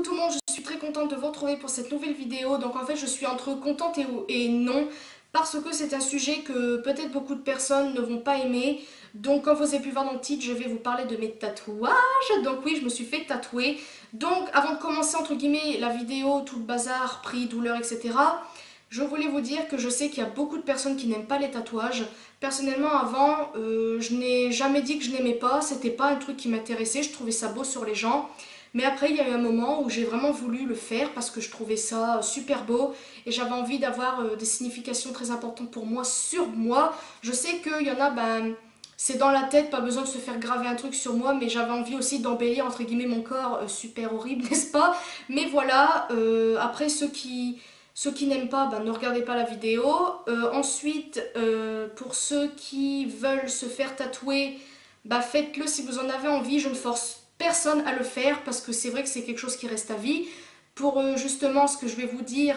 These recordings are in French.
tout le monde, je suis très contente de vous retrouver pour cette nouvelle vidéo. Donc en fait je suis entre contente et non, parce que c'est un sujet que peut-être beaucoup de personnes ne vont pas aimer. Donc comme vous avez pu voir dans le titre, je vais vous parler de mes tatouages. Donc oui, je me suis fait tatouer. Donc avant de commencer entre guillemets la vidéo, tout le bazar, prix, douleur, etc. Je voulais vous dire que je sais qu'il y a beaucoup de personnes qui n'aiment pas les tatouages. Personnellement avant, je n'ai jamais dit que je n'aimais pas, c'était pas un truc qui m'intéressait, je trouvais ça beau sur les gens. Mais après, il y a eu un moment où j'ai vraiment voulu le faire parce que je trouvais ça super beau et j'avais envie d'avoir des significations très importantes pour moi sur moi. Je sais qu'il y en a, c'est dans la tête, pas besoin de se faire graver un truc sur moi, mais j'avais envie aussi d'embellir entre guillemets mon corps, super horrible, n'est-ce pas? Mais voilà, après ceux qui n'aiment pas, ne regardez pas la vidéo. Ensuite, pour ceux qui veulent se faire tatouer, faites-le si vous en avez envie, je ne force personne à le faire parce que c'est vrai que c'est quelque chose qui reste à vie. Pour justement ce que je vais vous dire,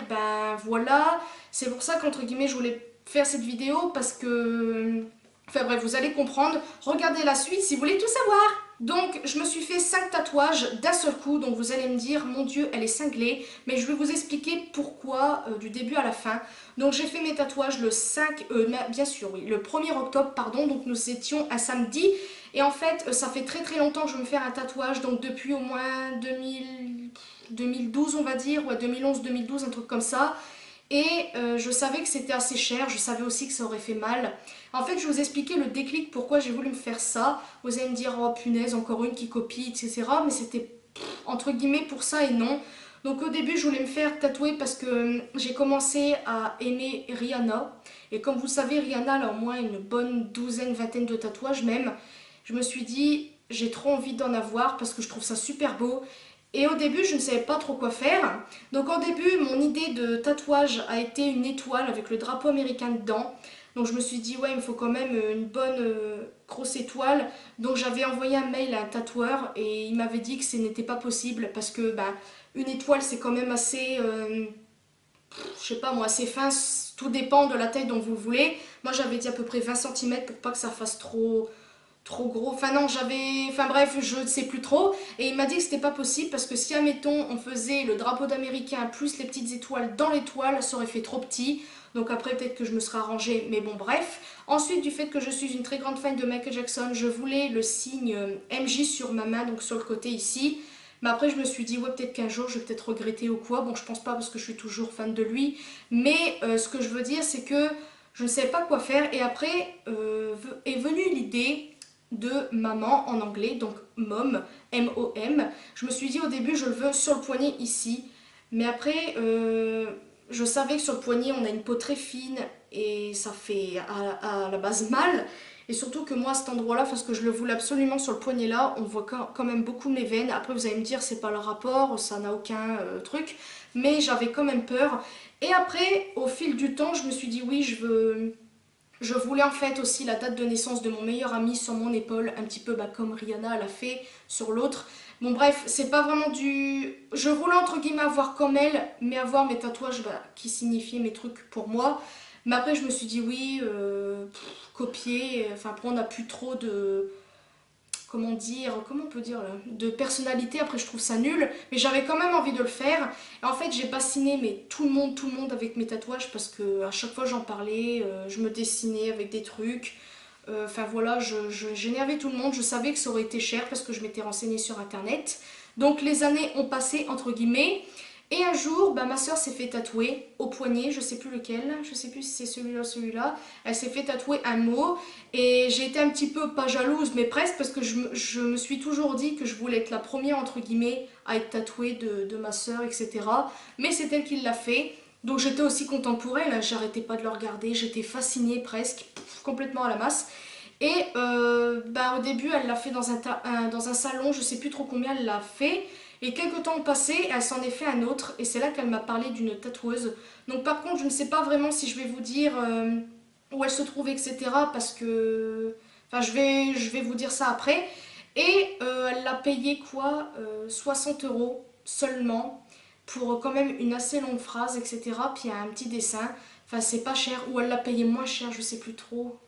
voilà, c'est pour ça qu'entre guillemets je voulais faire cette vidéo parce que, enfin bref, vous allez comprendre. Regardez la suite si vous voulez tout savoir. Donc je me suis fait 5 tatouages d'un seul coup, donc vous allez me dire, mon Dieu, elle est cinglée, mais je vais vous expliquer pourquoi du début à la fin. Donc j'ai fait mes tatouages le 5, bien sûr, oui, le 1er octobre, pardon, donc nous étions un samedi, et en fait ça fait très très longtemps que je veux me faire un tatouage, donc depuis au moins 2012 on va dire, ouais 2011-2012, un truc comme ça. Et je savais que c'était assez cher, je savais aussi que ça aurait fait mal. En fait, je vais vous expliquer le déclic pourquoi j'ai voulu me faire ça. Vous allez me dire, oh punaise, encore une qui copie, etc. Mais c'était entre guillemets pour ça et non. Donc au début, je voulais me faire tatouer parce que j'ai commencé à aimer Rihanna. Et comme vous le savez, Rihanna elle a au moins une bonne douzaine, vingtaine de tatouages même. Je me suis dit, j'ai trop envie d'en avoir parce que je trouve ça super beau. Et au début, je ne savais pas trop quoi faire. Donc au début, mon idée de tatouage a été une étoile avec le drapeau américain dedans. Donc je me suis dit, ouais, il me faut quand même une bonne grosse étoile. Donc j'avais envoyé un mail à un tatoueur et il m'avait dit que ce n'était pas possible parce que une étoile, c'est quand même assez, je sais pas moi, assez fin. Tout dépend de la taille dont vous voulez. Moi, j'avais dit à peu près 20 cm pour pas que ça fasse trop gros. Enfin non, enfin bref, je ne sais plus trop. Et il m'a dit que c'était pas possible parce que si, admettons, on faisait le drapeau d'américain plus les petites étoiles dans l'étoile, ça aurait fait trop petit. Donc après, peut-être que je me serais arrangée, mais bon, bref. Ensuite, du fait que je suis une très grande fan de Michael Jackson, je voulais le signe MJ sur ma main, donc sur le côté ici. Mais après, je me suis dit, ouais, peut-être qu'un jour, je vais peut-être regretter ou quoi. Bon, je pense pas parce que je suis toujours fan de lui. Mais ce que je veux dire, c'est que je ne savais pas quoi faire. Et après est venue l'idée de maman en anglais, donc mom, M-O-M. Je me suis dit au début, je le veux sur le poignet ici. Mais après, je savais que sur le poignet, on a une peau très fine et ça fait à la base mal. Et surtout que moi, à cet endroit-là, parce que je le voulais absolument sur le poignet là, on voit quand même beaucoup mes veines. Après, vous allez me dire, c'est pas le rapport, ça n'a aucun truc. Mais j'avais quand même peur. Et après, au fil du temps, je me suis dit, oui, je voulais en fait aussi la date de naissance de mon meilleur ami sur mon épaule, un petit peu comme Rihanna l'a fait sur l'autre. Bon bref, c'est pas vraiment du... Je voulais entre guillemets avoir comme elle, mais avoir mes tatouages qui signifiaient mes trucs pour moi. Mais après je me suis dit oui, copier, enfin après on n'a plus trop de comment dire, comment on peut dire là, de personnalité. Après je trouve ça nul, mais j'avais quand même envie de le faire. Et en fait j'ai bassiné mais tout le monde avec mes tatouages parce que à chaque fois j'en parlais, je me dessinais avec des trucs. Enfin voilà, j'énervais tout le monde. Je savais que ça aurait été cher parce que je m'étais renseignée sur internet. Donc les années ont passé entre guillemets. Et un jour, ma soeur s'est fait tatouer au poignet, je sais plus lequel, je sais plus si c'est celui-là ou celui-là. Elle s'est fait tatouer un mot et j'ai été un petit peu, pas jalouse, mais presque parce que je me suis toujours dit que je voulais être la première, entre guillemets, à être tatouée de ma soeur, etc. Mais c'est elle qui l'a fait. Donc j'étais aussi contente pour elle, hein. J'arrêtais pas de le regarder, j'étais fascinée presque, complètement à la masse. Et au début, elle l'a fait dans un salon, je sais plus trop combien elle l'a fait. Et quelques temps ont passé, elle s'en est fait un autre. Et c'est là qu'elle m'a parlé d'une tatoueuse. Donc par contre, je ne sais pas vraiment si je vais vous dire où elle se trouve, etc. Parce que... Enfin, je vais vous dire ça après. Et elle l'a payé quoi 60 euros seulement pour quand même une assez longue phrase, etc. Puis il y a un petit dessin. Enfin, c'est pas cher. Ou elle l'a payé moins cher, je sais plus trop.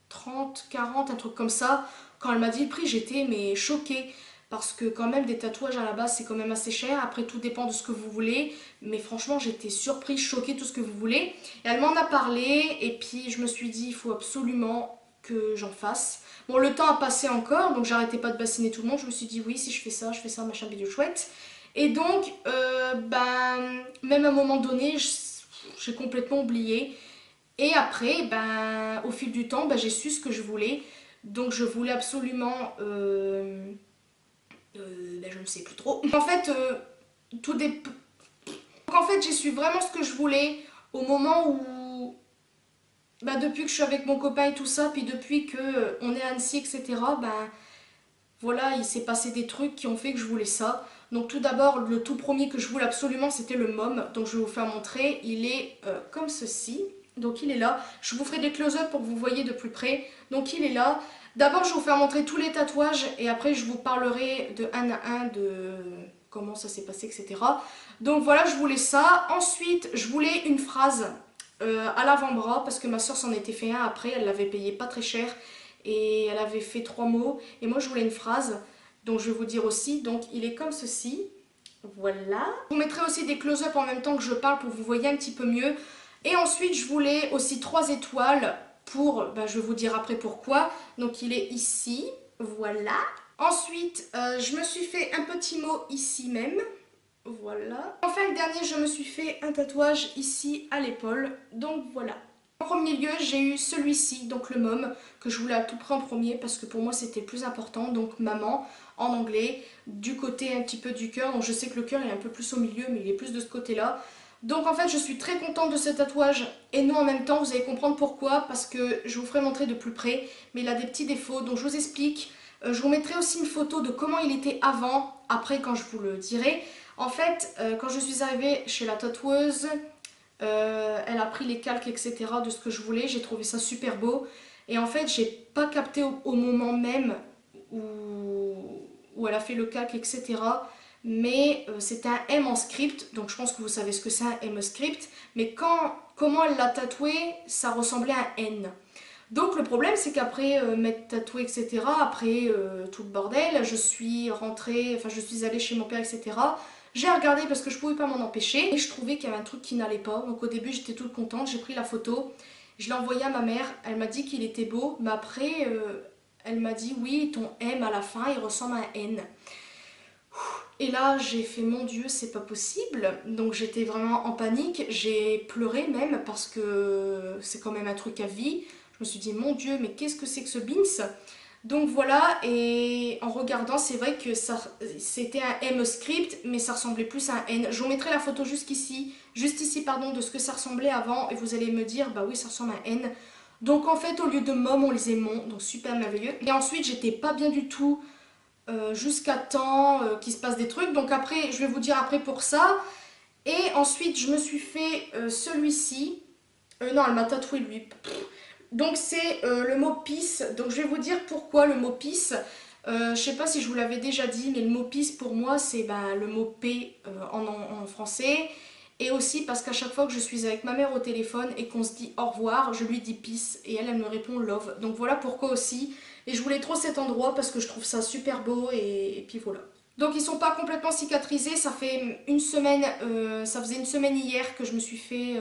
30, 40, un truc comme ça. Quand elle m'a dit le prix, j'étais mais choquée. parce que quand même des tatouages à la base c'est quand même assez cher. Après tout dépend de ce que vous voulez, mais franchement j'étais surprise, choquée, tout ce que vous voulez. Et elle m'en a parlé et puis je me suis dit il faut absolument que j'en fasse. Bon, le temps a passé encore, donc j'arrêtais pas de bassiner tout le monde. Je me suis dit oui, si je fais ça, machin vidéo chouette. Et donc, ben, même à un moment donné, j'ai complètement oublié. Et après, ben, au fil du temps, ben, j'ai su ce que je voulais. Donc je voulais absolument... ben, je ne sais plus trop. En fait, tout dépend... Donc en fait, j'ai su vraiment ce que je voulais au moment où... Bah, depuis que je suis avec mon copain et tout ça, puis depuis que on est à Annecy, etc., ben voilà, il s'est passé des trucs qui ont fait que je voulais ça. Donc tout d'abord, le tout premier que je voulais absolument, c'était le môme. Donc je vais vous faire montrer. Il est comme ceci. Donc il est là. Je vous ferai des close-up pour que vous voyez de plus près. Donc il est là. D'abord, je vais vous faire montrer tous les tatouages et après, je vous parlerai de un à un de comment ça s'est passé, etc. Donc voilà, je voulais ça. Ensuite, je voulais une phrase à l'avant-bras parce que ma soeur s'en était fait un après. Elle l'avait payé pas très cher et elle avait fait 3 mots. Et moi, je voulais une phrase. Donc je vais vous dire aussi. Donc il est comme ceci. Voilà. Je vous mettrai aussi des close-up en même temps que je parle pour que vous voyez un petit peu mieux. Et ensuite, je voulais aussi 3 étoiles pour, ben, je vais vous dire après pourquoi. Donc il est ici, voilà. Ensuite, je me suis fait un petit mot ici même, voilà. Enfin, le dernier, je me suis fait un tatouage ici à l'épaule, donc voilà. En premier lieu, j'ai eu celui-ci, donc le môme, que je voulais à tout prix en premier parce que pour moi c'était le plus important, donc maman en anglais, du côté un petit peu du cœur, donc je sais que le cœur est un peu plus au milieu, mais il est plus de ce côté-là. Donc en fait, je suis très contente de ce tatouage et non en même temps, vous allez comprendre pourquoi, parce que je vous ferai montrer de plus près, mais il a des petits défauts, donc je vous explique. Je vous mettrai aussi une photo de comment il était avant, après quand je vous le dirai. En fait, quand je suis arrivée chez la tatoueuse, elle a pris les calques, etc. de ce que je voulais. J'ai trouvé ça super beau. Et en fait, j'ai pas capté au moment même où elle a fait le calque, etc. Mais c'était un M en script. Donc je pense que vous savez ce que c'est un M script. Mais comment elle l'a tatoué, ça ressemblait à un N. Donc le problème c'est qu'après m'être tatoué etc, après tout le bordel, je suis rentrée, enfin je suis allée chez mon père etc. J'ai regardé parce que je pouvais pas m'en empêcher et je trouvais qu'il y avait un truc qui n'allait pas. Donc au début j'étais toute contente, j'ai pris la photo, je l'ai envoyée à ma mère, elle m'a dit qu'il était beau, mais après elle m'a dit oui ton M à la fin il ressemble à un N. Et là j'ai fait mon Dieu c'est pas possible, donc j'étais vraiment en panique, j'ai pleuré même parce que c'est quand même un truc à vie. Je me suis dit mon Dieu mais qu'est-ce que c'est que ce Beans? Donc voilà, et en regardant c'est vrai que c'était un M script mais ça ressemblait plus à un N. Je vous mettrai la photo jusqu'ici, juste ici pardon, de ce que ça ressemblait avant et vous allez me dire bah oui ça ressemble à un N. Donc en fait au lieu de mom on les mon, donc super merveilleux. Et ensuite j'étais pas bien du tout jusqu'à temps qu'il se passe des trucs. Donc après, je vais vous dire après pour ça. Et ensuite, je me suis fait celui-ci. Non, elle m'a tatoué lui. Donc c'est le mot peace. Donc je vais vous dire pourquoi le mot peace. Je sais pas si je vous l'avais déjà dit, mais le mot peace pour moi c'est ben, le mot paix en français. Et aussi parce qu'à chaque fois que je suis avec ma mère au téléphone et qu'on se dit au revoir, je lui dis peace et elle me répond love. Donc voilà pourquoi aussi. Et je voulais trop cet endroit parce que je trouve ça super beau et puis voilà. Donc ils sont pas complètement cicatrisés, ça fait une semaine, ça faisait une semaine hier que je me suis fait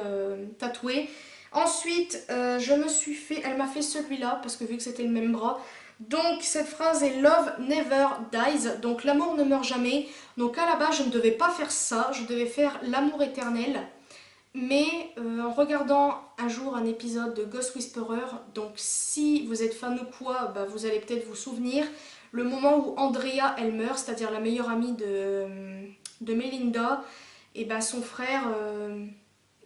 tatouer. Ensuite, je me suis fait, elle m'a fait celui-là parce que vu que c'était le même bras. Donc cette phrase est Love never dies, donc l'amour ne meurt jamais. Donc à la base je ne devais pas faire ça, je devais faire l'amour éternel. Mais en regardant un jour un épisode de Ghost Whisperer, donc si vous êtes fan ou quoi, bah, vous allez peut-être vous souvenir, le moment où Andrea elle meurt, c'est-à-dire la meilleure amie de Melinda, et ben son frère,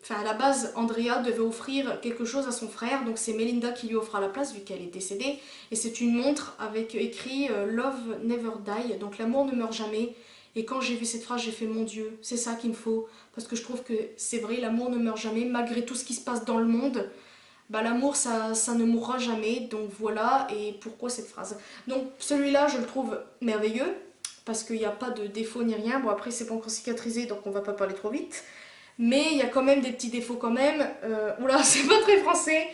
enfin à la base Andrea devait offrir quelque chose à son frère, donc c'est Melinda qui lui offre à la place vu qu'elle est décédée, et c'est une montre avec écrit Love never die, donc l'amour ne meurt jamais. Et quand j'ai vu cette phrase, j'ai fait mon Dieu, c'est ça qu'il me faut. Parce que je trouve que c'est vrai, l'amour ne meurt jamais, malgré tout ce qui se passe dans le monde. Bah, l'amour, ça ne mourra jamais. Donc voilà, et pourquoi cette phrase? Donc celui-là, je le trouve merveilleux, parce qu'il n'y a pas de défaut ni rien. Bon, après, c'est pas encore cicatrisé, donc on va pas parler trop vite. Mais il y a quand même des petits défauts quand même. Oula, c'est pas très français.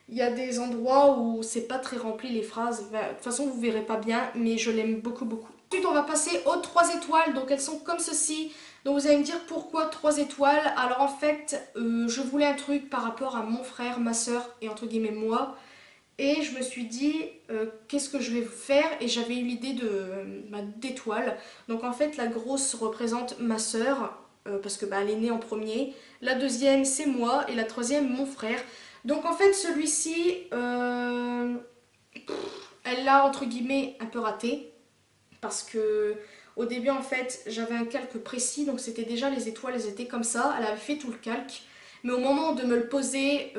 Il y a des endroits où c'est pas très rempli les phrases. Bah, de toute façon, vous verrez pas bien, mais je l'aime beaucoup, beaucoup. Ensuite, on va passer aux 3 étoiles. Donc, elles sont comme ceci. Donc, vous allez me dire pourquoi 3 étoiles. Alors, en fait, je voulais un truc par rapport à mon frère, ma soeur et entre guillemets moi. Et je me suis dit, qu'est-ce que je vais faire? Et j'avais eu l'idée d'étoiles. Donc, en fait, la grosse représente ma soeur, parce que elle est née en premier. La deuxième, c'est moi. Et la troisième, mon frère. Donc, en fait, celui-ci, elle l'a entre guillemets un peu raté. Parce que au début en fait j'avais un calque précis, donc c'était déjà les étoiles, elles étaient comme ça, elle avait fait tout le calque. Mais au moment de me le poser,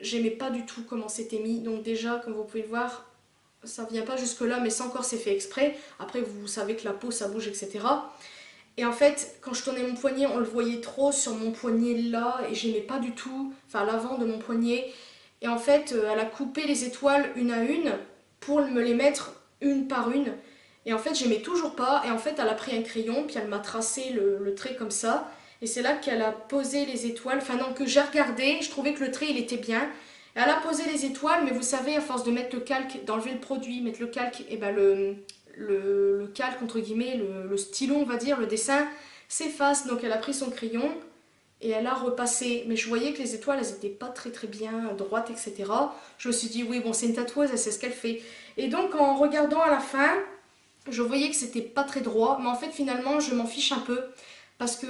j'aimais pas du tout comment c'était mis. Donc déjà comme vous pouvez le voir, ça vient pas jusque là, mais ça encore c'est fait exprès. Après vous savez que la peau ça bouge, etc. Et en fait quand je tournais mon poignet, on le voyait trop sur mon poignet là, et j'aimais pas du tout, enfin l'avant de mon poignet. Et en fait elle a coupé les étoiles une à une pour me les mettre une par une. Et en fait, j'aimais toujours pas. Et en fait, elle a pris un crayon, puis elle m'a tracé le trait comme ça. Et c'est là qu'elle a posé les étoiles. Enfin non, que j'ai regardé, je trouvais que le trait, il était bien. Et elle a posé les étoiles, mais vous savez, à force de mettre le calque, d'enlever le produit, mettre le calque, et ben le calque, entre guillemets, le stylo, on va dire, le dessin, s'efface. Donc elle a pris son crayon et elle a repassé. Mais je voyais que les étoiles, elles n'étaient pas très très bien droites, etc. Je me suis dit, oui, bon, c'est une tatoueuse, elle sait ce qu'elle fait. Et donc, en regardant à la fin, je voyais que c'était pas très droit, mais en fait finalement je m'en fiche un peu parce que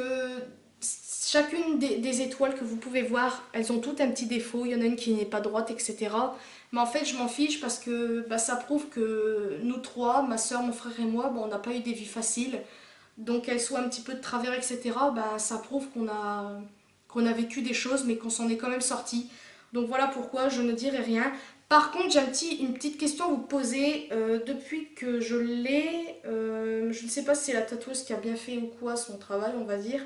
chacune des étoiles que vous pouvez voir, elles ont toutes un petit défaut, il y en a une qui n'est pas droite, etc. Mais en fait je m'en fiche parce que ça prouve que nous trois, ma soeur, mon frère et moi, on n'a pas eu des vies faciles. Donc qu'elles soient un petit peu de travers, etc. Ça prouve qu'on a vécu des choses mais qu'on s'en est quand même sorti. Donc voilà pourquoi je ne dirai rien. Par contre, j'ai une petite question à vous poser. Depuis que je l'ai, je ne sais pas si c'est la tatoueuse qui a bien fait ou quoi son travail, on va dire.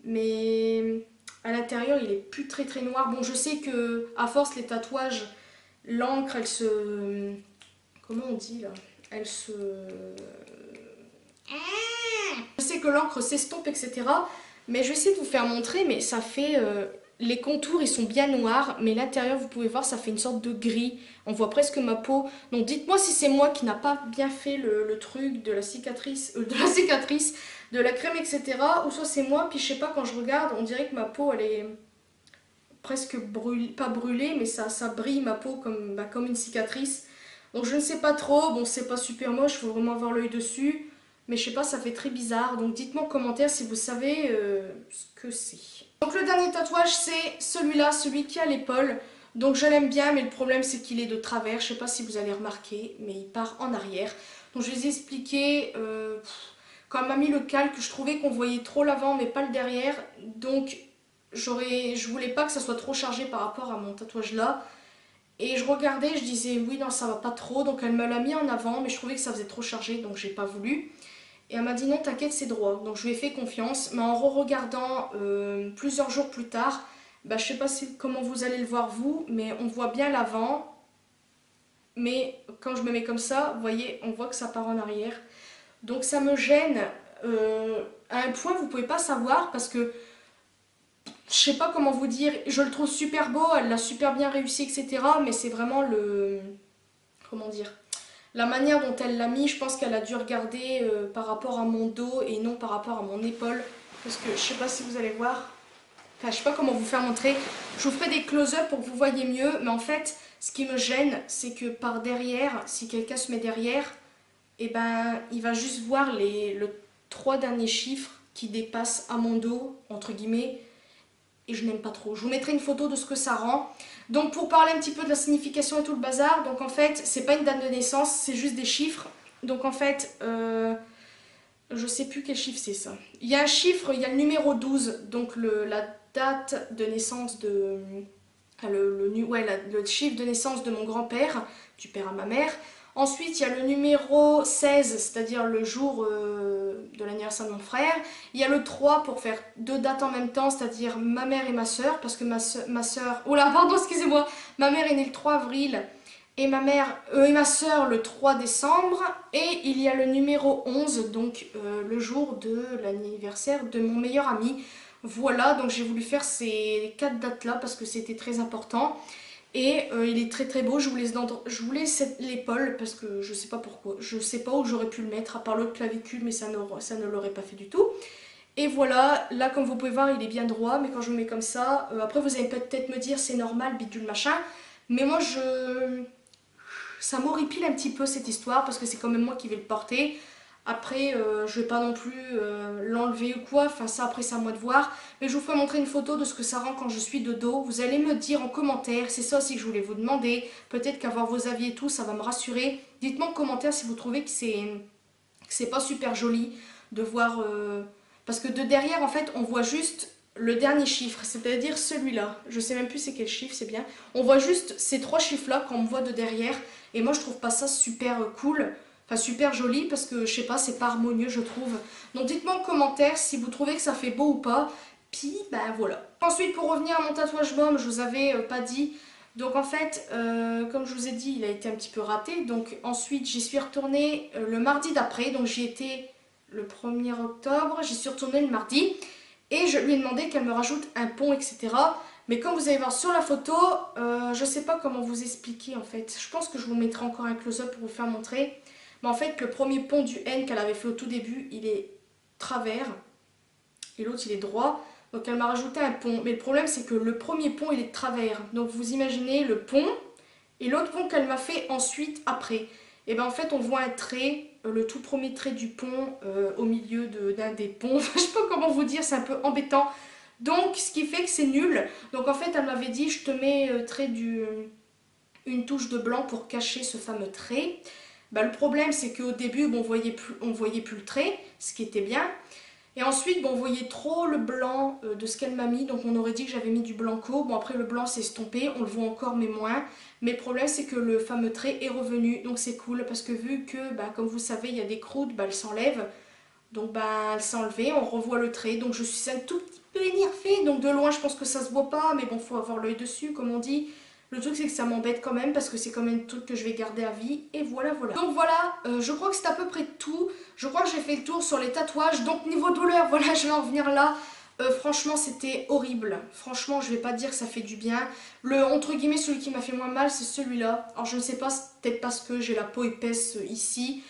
Mais à l'intérieur, il est plus très très noir. Bon, je sais que à force les tatouages, l'encre, elle se, comment on dit là? Elle se, je sais que l'encre s'estompe, etc. Mais je vais essayer de vous faire montrer, mais ça fait... les contours, ils sont bien noirs, mais l'intérieur, vous pouvez voir, ça fait une sorte de gris. On voit presque ma peau. Donc dites-moi si c'est moi qui n'a pas bien fait le truc de la cicatrice, de la crème, etc. Ou soit c'est moi, puis je sais pas, quand je regarde, on dirait que ma peau, elle est presque brûlée, pas brûlée, mais ça brille ma peau comme une cicatrice. Donc je ne sais pas trop, bon c'est pas super moche, il faut vraiment avoir l'œil dessus. Mais je sais pas, ça fait très bizarre. Donc dites-moi en commentaire si vous savez ce que c'est. Donc le dernier tatouage c'est celui-là, celui qui a l'épaule. Donc je l'aime bien, mais le problème c'est qu'il est de travers. Je sais pas si vous allez remarquer, mais il part en arrière. Donc je vais vous expliquer. Quand elle m'a mis le calque, je trouvais qu'on voyait trop l'avant mais pas le derrière. Donc je voulais pas que ça soit trop chargé par rapport à mon tatouage là. Et je regardais, je disais oui non ça va pas trop. Donc elle me l'a mis en avant, mais je trouvais que ça faisait trop chargé, donc j'ai pas voulu. Et elle m'a dit non t'inquiète c'est droit, donc je lui ai fait confiance, mais en re-regardant plusieurs jours plus tard, je sais pas comment vous allez le voir vous, mais on voit bien l'avant, mais quand je me mets comme ça, vous voyez, on voit que ça part en arrière. Donc ça me gêne à un point vous pouvez pas savoir, parce que je sais pas comment vous dire, je le trouve super beau, elle l'a super bien réussi, etc. Mais c'est vraiment comment dire, la manière dont elle l'a mis, je pense qu'elle a dû regarder par rapport à mon dos et non par rapport à mon épaule. Parce que je sais pas si vous allez voir. Enfin, je sais pas comment vous faire montrer. Je vous ferai des close-up pour que vous voyez mieux. Mais en fait, ce qui me gêne, c'est que par derrière, si quelqu'un se met derrière, il va juste voir le 3 derniers chiffres qui dépassent à mon dos, entre guillemets. Et je n'aime pas trop. Je vous mettrai une photo de ce que ça rend. Donc pour parler un petit peu de la signification et tout le bazar, donc en fait c'est pas une date de naissance, c'est juste des chiffres. Donc en fait, je sais plus quel chiffre c'est ça. Il y a un chiffre, il y a le numéro 12, donc la date de naissance de... le chiffre de naissance de mon grand-père, du père à ma mère. Ensuite, il y a le numéro 16, c'est-à-dire le jour de l'anniversaire de mon frère. Il y a le 3 pour faire 2 dates en même temps, c'est-à-dire ma mère et ma soeur, parce que ma soeur... Oh là, pardon, excusez-moi. Ma mère est née le 3 avril et ma soeur le 3 décembre. Et il y a le numéro 11, donc le jour de l'anniversaire de mon meilleur ami. Voilà, donc j'ai voulu faire ces 4 dates-là parce que c'était très important. Et il est très très beau, je vous laisse l'épaule parce que je sais pas pourquoi, je sais pas où j'aurais pu le mettre à part l'autre clavicule mais ça ne l'aurait pas fait du tout. Et voilà, là comme vous pouvez voir il est bien droit mais quand je le mets comme ça, après vous allez peut-être me dire c'est normal bidule machin, mais moi ça m'horripile un petit peu cette histoire parce que c'est quand même moi qui vais le porter. Après, je vais pas non plus l'enlever ou quoi, enfin ça après c'est à moi de voir. Mais je vous ferai montrer une photo de ce que ça rend quand je suis de dos. Vous allez me dire en commentaire, c'est ça aussi que je voulais vous demander. Peut-être qu'avoir vos avis et tout, ça va me rassurer. Dites-moi en commentaire si vous trouvez que c'est pas super joli de voir... Parce que de derrière en fait on voit juste le dernier chiffre, c'est-à-dire celui-là. Je sais même plus c'est quel chiffre, c'est bien. On voit juste ces trois chiffres-là quand on me voit de derrière. Et moi je trouve pas ça super cool. Enfin super joli parce que je sais pas, c'est pas harmonieux je trouve. Donc dites-moi en commentaire si vous trouvez que ça fait beau ou pas. Puis ben voilà. Ensuite pour revenir à mon tatouage bombe, je vous avais pas dit. Donc en fait, comme je vous ai dit, il a été un petit peu raté. Donc ensuite j'y suis retournée le mardi d'après. Donc j'y étais le 1er octobre, j'y suis retournée le mardi. Et je lui ai demandé qu'elle me rajoute un pont, etc. Mais comme vous allez voir sur la photo, je sais pas comment vous expliquer en fait. Je pense que je vous mettrai encore un close-up pour vous faire montrer. Mais en fait, le premier pont du N qu'elle avait fait au tout début, il est travers. Et l'autre, il est droit. Donc elle m'a rajouté un pont. Mais le problème, c'est que le premier pont, il est de travers. Donc vous imaginez le pont et l'autre pont qu'elle m'a fait ensuite, après. Et bien en fait, on voit un trait, le tout premier trait du pont au milieu d'un des ponts. Je sais pas comment vous dire, c'est un peu embêtant. Donc, ce qui fait que c'est nul. Donc en fait, elle m'avait dit, je te mets une touche de blanc pour cacher ce fameux trait. Bah, le problème, c'est qu'au début, bon, on voyait plus le trait, ce qui était bien. Et ensuite, bon, on voyait trop le blanc de ce qu'elle m'a mis, donc on aurait dit que j'avais mis du blanco. Bon, après, le blanc s'est estompé, on le voit encore, mais moins. Mais le problème, c'est que le fameux trait est revenu, donc c'est cool, parce que vu que, bah, comme vous savez, il y a des croûtes, bah, elles s'enlèvent. Donc, bah, elle s'est enlevée, on revoit le trait, donc je suis un tout petit peu énervée. Donc, de loin, je pense que ça se voit pas, mais bon, faut avoir l'œil dessus, comme on dit. Le truc c'est que ça m'embête quand même parce que c'est quand même un truc que je vais garder à vie et voilà voilà. Donc voilà, je crois que c'est à peu près tout. Je crois que j'ai fait le tour sur les tatouages. Donc niveau douleur, voilà je vais en venir là. Franchement c'était horrible. Franchement je vais pas dire que ça fait du bien. Le entre guillemets celui qui m'a fait moins mal c'est celui-là. Alors je ne sais pas, c'est peut-être parce que j'ai la peau épaisse ici.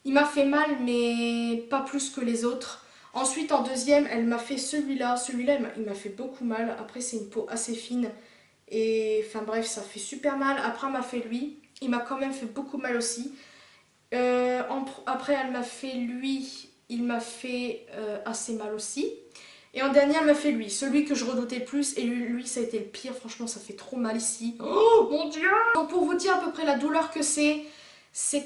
Il m'a fait mal mais pas plus que les autres. Ensuite en deuxième elle m'a fait celui-là. Celui-là il m'a fait beaucoup mal. Après c'est une peau assez fine. Et enfin bref, ça fait super mal. Après, elle m'a fait lui. Il m'a quand même fait beaucoup mal aussi. Après, elle m'a fait lui. Il m'a fait assez mal aussi. Et en dernier, elle m'a fait lui. Celui que je redoutais le plus. Et lui, ça a été le pire. Franchement, ça fait trop mal ici. Oh mon dieu! Donc pour vous dire à peu près la douleur que c'est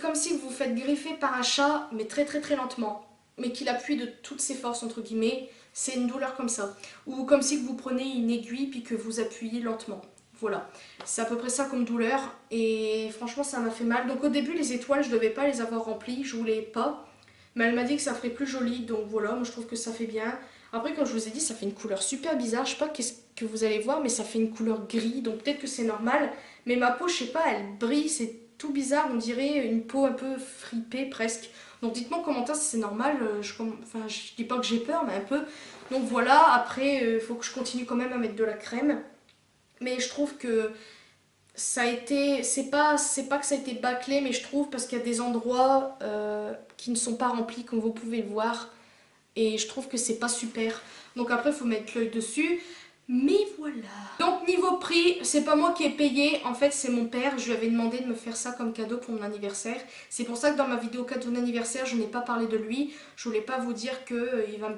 comme si vous vous faites griffer par un chat, mais très très très lentement. Mais qu'il appuie de toutes ses forces, entre guillemets. C'est une douleur comme ça. Ou comme si vous prenez une aiguille puis que vous appuyez lentement. Voilà, c'est à peu près ça comme douleur et franchement ça m'a fait mal. Donc au début les étoiles je devais pas les avoir remplies, je voulais pas. Mais elle m'a dit que ça ferait plus joli donc voilà, moi je trouve que ça fait bien. Après comme je vous ai dit ça fait une couleur super bizarre, je sais pas qu'est-ce que vous allez voir mais ça fait une couleur gris donc peut-être que c'est normal. Mais ma peau je sais pas elle brille, c'est tout bizarre, on dirait une peau un peu fripée presque. Donc dites-moi en commentaire si c'est normal, enfin je dis pas que j'ai peur mais un peu. Donc voilà, après il faut que je continue quand même à mettre de la crème. Mais je trouve que ça a été, c'est pas que ça a été bâclé, mais je trouve parce qu'il y a des endroits qui ne sont pas remplis comme vous pouvez le voir. Et je trouve que c'est pas super. Donc après, il faut mettre l'œil dessus. Mais voilà. Donc niveau prix, c'est pas moi qui ai payé, en fait c'est mon père. Je lui avais demandé de me faire ça comme cadeau pour mon anniversaire. C'est pour ça que dans ma vidéo cadeau d'anniversaire, je n'ai pas parlé de lui. Je voulais pas vous dire que il m'a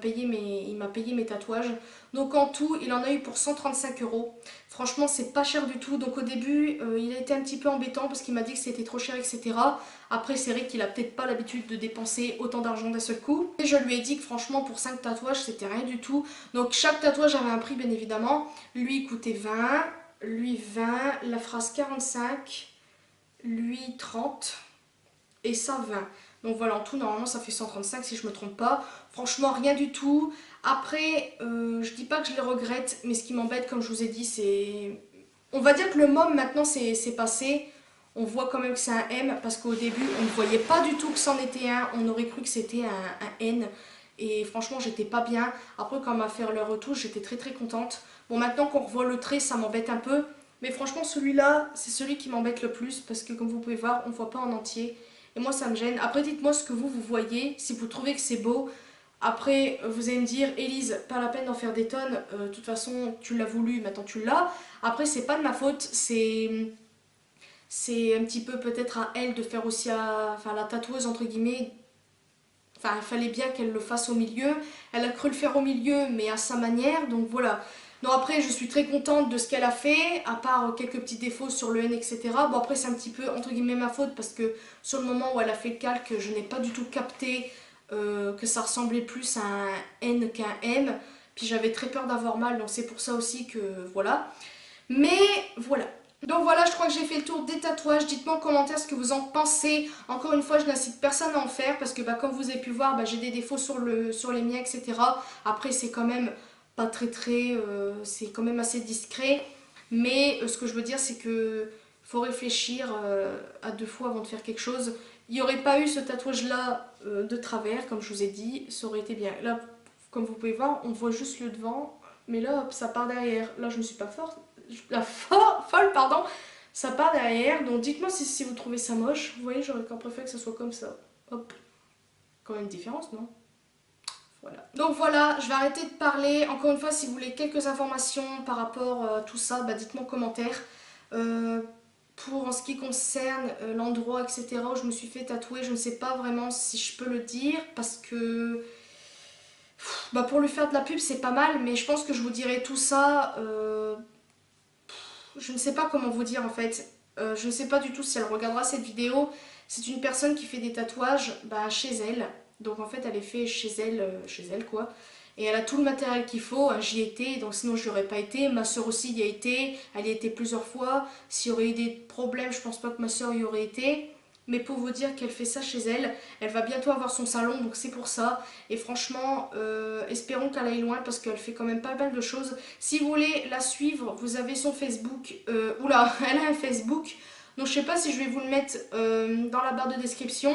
payé mes tatouages. Donc en tout, il en a eu pour 135 €. Franchement, c'est pas cher du tout. Donc au début, il a été un petit peu embêtant parce qu'il m'a dit que c'était trop cher, etc. Après, c'est vrai qu'il a peut-être pas l'habitude de dépenser autant d'argent d'un seul coup. Et je lui ai dit que franchement, pour 5 tatouages, c'était rien du tout. Donc chaque tatouage avait un prix, bien évidemment. Lui, il coûtait 20, lui 20, la phrase 45, lui 30 et ça 20. Donc voilà, en tout, normalement, ça fait 135 si je me trompe pas. Franchement, rien du tout. Après, je dis pas que je les regrette, mais ce qui m'embête, comme je vous ai dit, c'est... On va dire que le môme, maintenant, c'est passé. On voit quand même que c'est un M, parce qu'au début, on ne voyait pas du tout que c'en était un. On aurait cru que c'était un N. Et franchement, j'étais pas bien. Après, quand on m'a fait le retouche, j'étais très très contente. Bon, maintenant qu'on revoit le trait, ça m'embête un peu. Mais franchement, celui-là, c'est celui qui m'embête le plus parce que comme vous pouvez voir, on ne voit pas en entier. Et moi, ça me gêne. Après, dites-moi ce que vous voyez, si vous trouvez que c'est beau. Après, vous allez me dire, Élise, pas la peine d'en faire des tonnes. De toute façon, tu l'as voulu, maintenant tu l'as. Après, c'est pas de ma faute. C'est un petit peu peut-être à elle de faire aussi enfin, la tatoueuse, entre guillemets. Enfin, il fallait bien qu'elle le fasse au milieu. Elle a cru le faire au milieu, mais à sa manière. Donc voilà. Non, après, je suis très contente de ce qu'elle a fait, à part quelques petits défauts sur le N, etc. Bon, après, c'est un petit peu, entre guillemets, ma faute, parce que sur le moment où elle a fait le calque, je n'ai pas du tout capté que ça ressemblait plus à un N qu'un M. Puis j'avais très peur d'avoir mal, donc c'est pour ça aussi que, voilà. Mais voilà. Donc voilà, je crois que j'ai fait le tour des tatouages. Dites-moi en commentaire ce que vous en pensez. Encore une fois, je n'incite personne à en faire parce que comme vous avez pu voir, j'ai des défauts sur les miens, etc. Après, c'est quand même pas c'est quand même assez discret. Mais ce que je veux dire, c'est que faut réfléchir à deux fois avant de faire quelque chose. Il n'y aurait pas eu ce tatouage-là de travers, comme je vous ai dit, ça aurait été bien. Là, comme vous pouvez voir, on voit juste le devant, mais là, hop, ça part derrière. Là, je ne suis pas forte folle, pardon, ça part derrière. Donc dites-moi si vous trouvez ça moche. Vous voyez, j'aurais quand même préféré que ça soit comme ça. Hop, quand même une différence, non? Voilà. Donc voilà, je vais arrêter de parler. Encore une fois, si vous voulez quelques informations par rapport à tout ça, dites-moi en commentaire. Euh, pour en ce qui concerne l'endroit, etc., où je me suis fait tatouer, je ne sais pas vraiment si je peux le dire parce que pour lui faire de la pub, c'est pas mal, mais je pense que je vous dirai tout ça. Je ne sais pas comment vous dire en fait. Je ne sais pas du tout si elle regardera cette vidéo. C'est une personne qui fait des tatouages chez elle. Donc en fait elle est fait chez elle quoi. Et elle a tout le matériel qu'il faut, hein, j'y étais, donc sinon je n'y aurais pas été. Ma soeur aussi y a été, elle y a été plusieurs fois. S'il y aurait eu des problèmes, je pense pas que ma soeur y aurait été. Mais pour vous dire qu'elle fait ça chez elle, elle va bientôt avoir son salon, donc c'est pour ça. Et franchement, espérons qu'elle aille loin parce qu'elle fait quand même pas mal de choses. Si vous voulez la suivre, vous avez son Facebook. Oula, elle a un Facebook. Donc je sais pas si je vais vous le mettre dans la barre de description.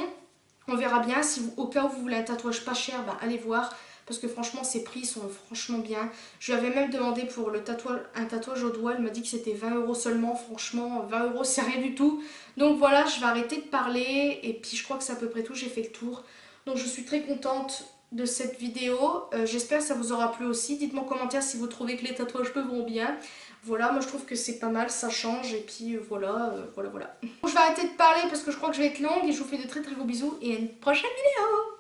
On verra bien. Si vous, au cas où vous voulez un tatouage pas cher, allez voir. Parce que franchement, ses prix sont franchement bien. Je lui avais même demandé pour un tatouage au doigt. Elle m'a dit que c'était 20 € seulement. Franchement, 20 € c'est rien du tout. Donc voilà, je vais arrêter de parler. Et puis je crois que c'est à peu près tout. J'ai fait le tour. Donc je suis très contente de cette vidéo. J'espère que ça vous aura plu aussi. Dites-moi en commentaire si vous trouvez que les tatouages me vont bien. Voilà, moi je trouve que c'est pas mal, ça change. Et puis voilà. Bon, je vais arrêter de parler parce que je crois que je vais être longue. Et je vous fais de très très gros bisous. Et à une prochaine vidéo.